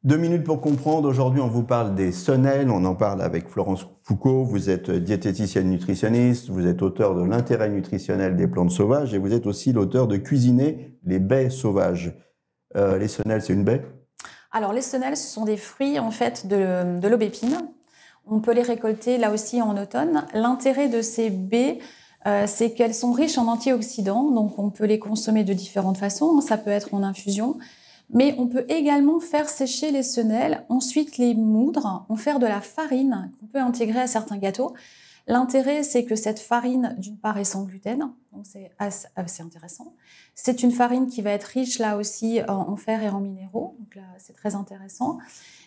2 minutes pour comprendre. Aujourd'hui, on vous parle des senelles. On en parle avec Florence Foucault. Vous êtes diététicienne nutritionniste. Vous êtes auteur de l'intérêt nutritionnel des plantes sauvages et vous êtes aussi l'auteur de Cuisiner les baies sauvages. Les senelles, c'est une baie? Alors, les senelles, ce sont des fruits en fait de l'aubépine. On peut les récolter là aussi en automne. L'intérêt de ces baies, c'est qu'elles sont riches en antioxydants. Donc, on peut les consommer de différentes façons. Ça peut être en infusion. Mais on peut également faire sécher les senelles, ensuite les moudre, en faire de la farine qu'on peut intégrer à certains gâteaux. L'intérêt, c'est que cette farine, d'une part, est sans gluten, donc c'est assez intéressant. C'est une farine qui va être riche, là aussi, en fer et en minéraux, donc là, c'est très intéressant.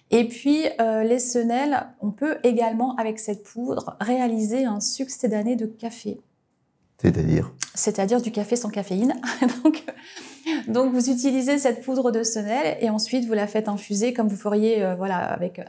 Et puis, les senelles, on peut également, avec cette poudre, réaliser un succédané de café. C'est-à-dire? C'est-à-dire du café sans caféine. Donc, vous utilisez cette poudre de senelle et ensuite, vous la faites infuser comme vous feriez voilà, avec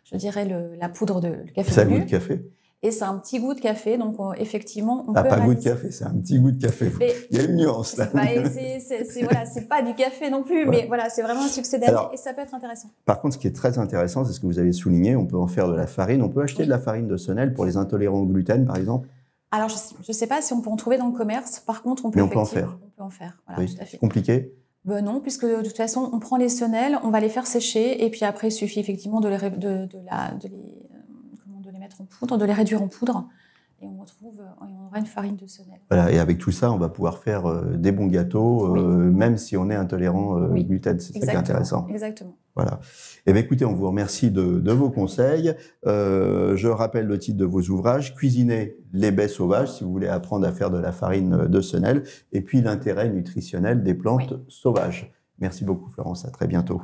je dirais, la poudre de café. Ça a goût de café? Et c'est un petit goût de café, donc effectivement, on peut pas réaliser... goût de café, c'est un petit goût de café. Il y a une nuance là. Voilà, c'est pas du café non plus, mais voilà, c'est vraiment un succédané et ça peut être intéressant. Par contre, ce qui est très intéressant, c'est ce que vous avez souligné, on peut en faire de la farine. On peut acheter de la farine de senelle pour les intolérants au gluten, par exemple? Alors, je ne sais pas si on peut en trouver dans le commerce. Par contre, on peut en faire. On peut en faire. Voilà, oui, c'est compliqué? Non, puisque de toute façon, on prend les senelles, on va les faire sécher, et puis après, il suffit effectivement de les mettre en poudre, de les réduire en poudre, et on aura une farine de senelle. Voilà, et avec tout ça, on va pouvoir faire des bons gâteaux, même si on est intolérant au gluten. C'est ça qui est intéressant. Exactement. Voilà. Eh bien, écoutez, on vous remercie de vos conseils. Je rappelle le titre de vos ouvrages: Cuisiner les baies sauvages, si vous voulez apprendre à faire de la farine de senelle, et puis l'intérêt nutritionnel des plantes sauvages. Merci beaucoup, Florence. À très bientôt.